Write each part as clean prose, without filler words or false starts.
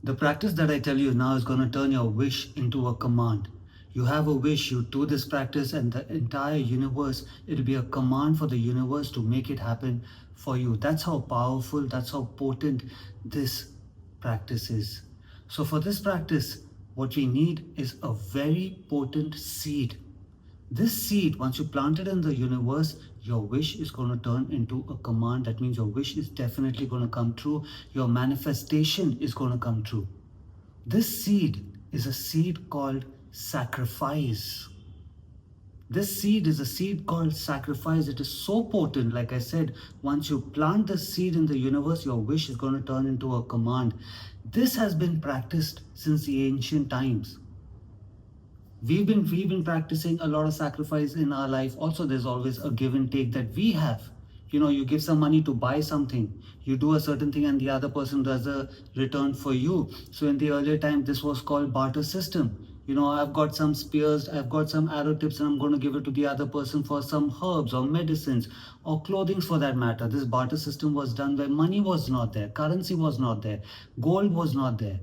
The practice that I tell you now is going to turn your wish into a command. You have a wish, you do this practice, and the entire universe, it'll be a command for the universe to make it happen for you. That's how powerful, that's how potent this practice is. So, for this practice, what we need is a very potent seed. This seed, once you plant it in the universe, your wish is going to turn into a command. That means your wish is definitely going to come true. Your manifestation is going to come true. This seed is a seed called sacrifice. This seed is a seed called sacrifice. It is so potent. Like I said, once you plant the seed in the universe, your wish is going to turn into a command. This has been practiced since the ancient times. We've been practicing a lot of sacrifice in our life. Also, there's always a give and take that we have. You give some money to buy something, you do a certain thing, and the other person does a return for you. So in the earlier time, this was called barter system. I've got some spears, I've got some arrow tips, and I'm going to give it to the other person for some herbs or medicines or clothing for that matter. This barter system was done where money was not there, currency was not there, gold was not there.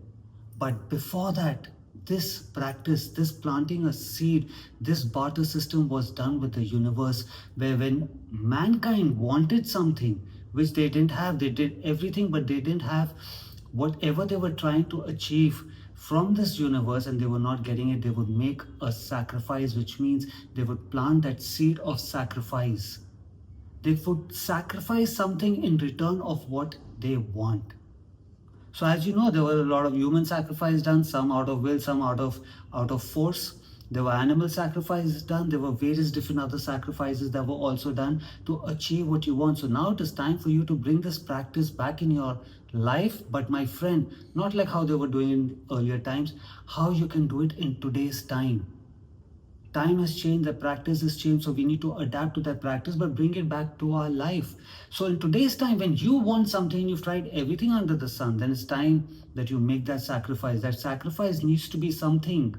But before that, this practice, this planting a seed, this barter system was done with the universe, where when mankind wanted something which they didn't have, they did everything, but they didn't have whatever they were trying to achieve from this universe, and they were not getting it, they would make a sacrifice, which means they would plant that seed of sacrifice. They would sacrifice something in return of what they want. So as you know, there were a lot of human sacrifice done, some out of will, some out of force. There were animal sacrifices done. There were various different other sacrifices that were also done to achieve what you want. So now it is time for you to bring this practice back in your life. But my friend, not like how they were doing in earlier times, how you can do it in today's time. Time has changed, the practice has changed, so we need to adapt to that practice but bring it back to our life. So in today's time, when you want something, you've tried everything under the sun, then it's time that you make that sacrifice. That sacrifice needs to be something,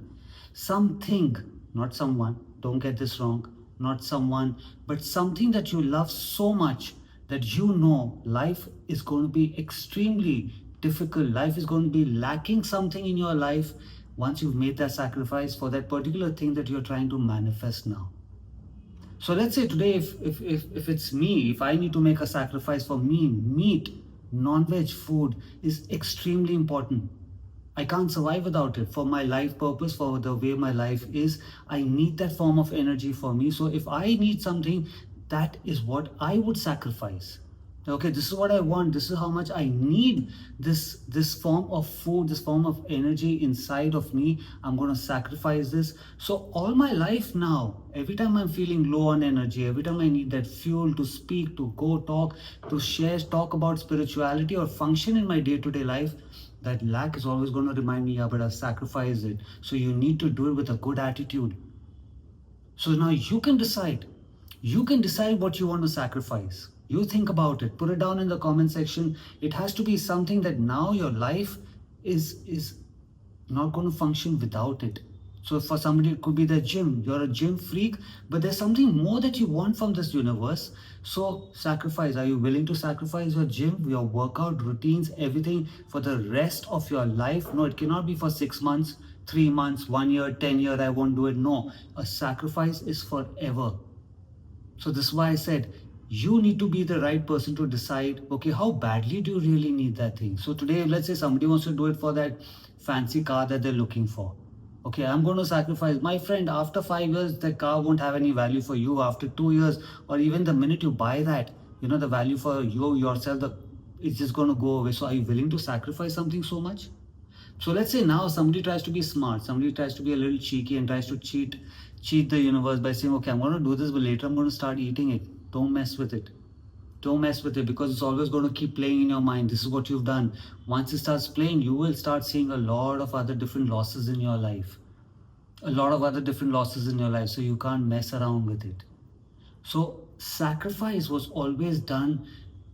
not someone, don't get this wrong, not someone, but something that you love so much that you know life is going to be extremely difficult, life is going to be lacking something in your life once you've made that sacrifice for that particular thing that you're trying to manifest now. So let's say today, if it's me, if I need to make a sacrifice for me, meat, non-veg food is extremely important. I can't survive without it. For my life purpose, for the way my life is, I need that form of energy for me. So if I need something, that is what I would sacrifice. Okay, this is what I want, this is how much I need this form of food, this form of energy inside of me. I'm going to sacrifice this. So all my life now, every time I'm feeling low on energy, every time I need that fuel to speak, to go talk, to share, talk about spirituality or function in my day-to-day life, that lack is always going to remind me, yeah, but I've sacrificed it. So you need to do it with a good attitude. So now you can decide. You can decide what you want to sacrifice. You think about it. Put it down in the comment section. It has to be something that now your life is not going to function without it. So for somebody, it could be the gym. You're a gym freak, but there's something more that you want from this universe. So sacrifice. Are you willing to sacrifice your gym, your workout routines, everything for the rest of your life? No, it cannot be for 6 months, 3 months, 1 year, 10 years. I won't do it. No, a sacrifice is forever. So this is why I said, you need to be the right person to decide, okay, how badly do you really need that thing? So today, let's say somebody wants to do it for that fancy car that they're looking for. Okay, I'm going to sacrifice. My friend, after 5 years, that car won't have any value for you. After 2 years, or even the minute you buy that, the value for you yourself, it's just going to go away. So are you willing to sacrifice something so much? So let's say now somebody tries to be smart, somebody tries to be a little cheeky and tries to cheat the universe by saying, okay, I'm going to do this, but later I'm going to start eating it. Don't mess with it. Don't mess with it, because it's always going to keep playing in your mind. This is what you've done. Once it starts playing, you will start seeing a lot of other different losses in your life. A lot of other different losses in your life. So you can't mess around with it. So sacrifice was always done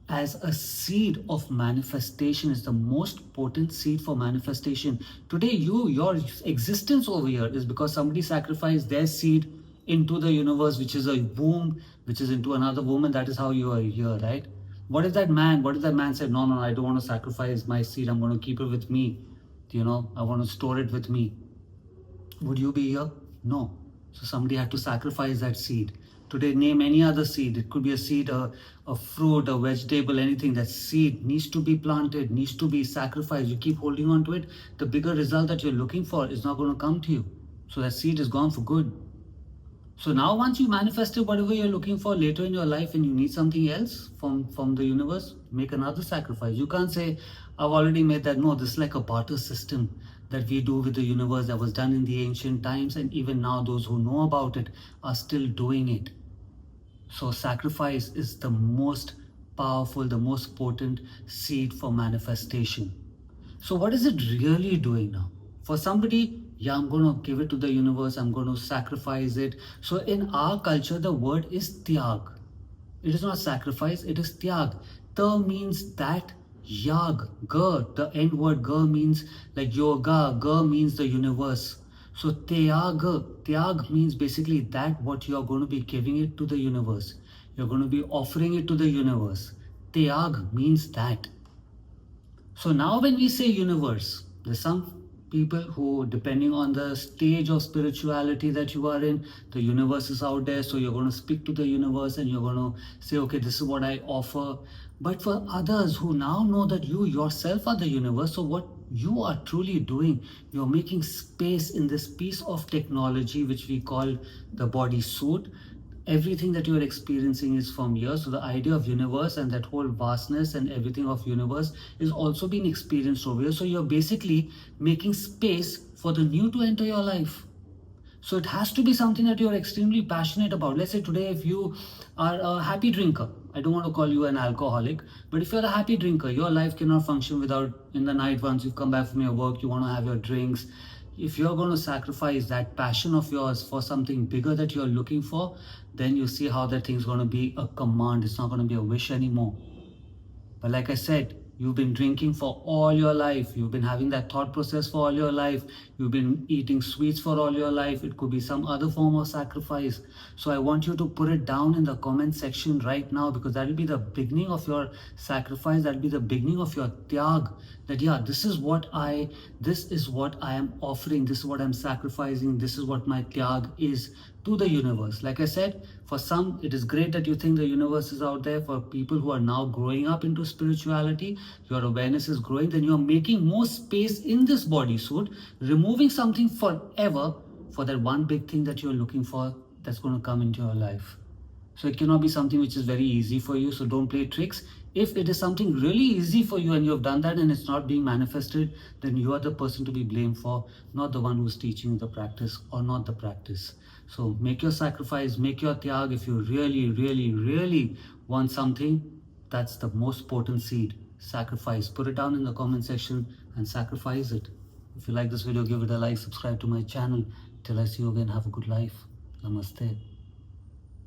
as a seed of manifestation. Is the most potent seed for manifestation. Today, your existence over here is because somebody sacrificed their seed into the universe, which is a womb, which is into another womb, and that is how you are here, right? What if that man said, no, I don't want to sacrifice my seed, I'm going to keep it with me. I want to store it with me. Would you be here? No. So somebody had to sacrifice that seed. Today, name any other seed. It could be a seed, a fruit, a vegetable, anything. That seed needs to be planted, needs to be sacrificed. You keep holding on to it, the bigger result that you're looking for is not going to come to you. So that seed is gone for good. So now once you manifested whatever you're looking for later in your life and you need something else from the universe, make another sacrifice. You can't say, I've already made that. No, this is like a barter system that we do with the universe that was done in the ancient times, and even now those who know about it are still doing it. So sacrifice is the most powerful, the most potent seed for manifestation. So what is it really doing now? For somebody, yeah, I'm going to give it to the universe, I'm going to sacrifice it. So in our culture, the word is Thiag. It is not sacrifice, it is Thiag. Ta means that, Yag, Ga, the end word Ga means like yoga, Ga means the universe. So Tyag means basically that what you are going to be giving it to the universe. You're going to be offering it to the universe. Tyag means that. So now when we say universe, there's some people who, depending on the stage of spirituality that you are in, the universe is out there. So you're going to speak to the universe and you're going to say, okay, this is what I offer. But for others who now know that you yourself are the universe, so what you are truly doing, you're making space in this piece of technology which we call the body suit. Everything that you are experiencing is from here. So the idea of universe and that whole vastness and everything of universe is also being experienced over here. So you're basically making space for the new to enter your life. So it has to be something that you're extremely passionate about. Let's say today, if you are a happy drinker, I don't want to call you an alcoholic, but if you're a happy drinker, your life cannot function without, in the night, once you've come back from your work, you want to have your drinks. If you're going to sacrifice that passion of yours for something bigger that you're looking for, then you see how that thing's going to be a command. It's not going to be a wish anymore. But like I said, you've been drinking for all your life. You've been having that thought process for all your life. You've been eating sweets for all your life. It could be some other form of sacrifice. So I want you to put it down in the comment section right now, because that will be the beginning of your sacrifice. That will be the beginning of your Thiag. That yeah, this is what I am offering. This is what I'm sacrificing. This is what my Thiag is to the universe. Like I said, for some, it is great that you think the universe is out there. For people who are now growing up into spirituality, your awareness is growing, then you're making more space in this bodysuit, removing something forever for that one big thing that you're looking for that's going to come into your life. So it cannot be something which is very easy for you. So don't play tricks. If it is something really easy for you and you have done that and it's not being manifested, then you are the person to be blamed for, not the one who's teaching you the practice or not the practice. So make your sacrifice, make your Thiag. If you really, really, really want something, that's the most potent seed. Sacrifice. Put it down in the comment section and sacrifice it. If you like this video, give it a like, subscribe to my channel. Till I see you again, have a good life. Namaste.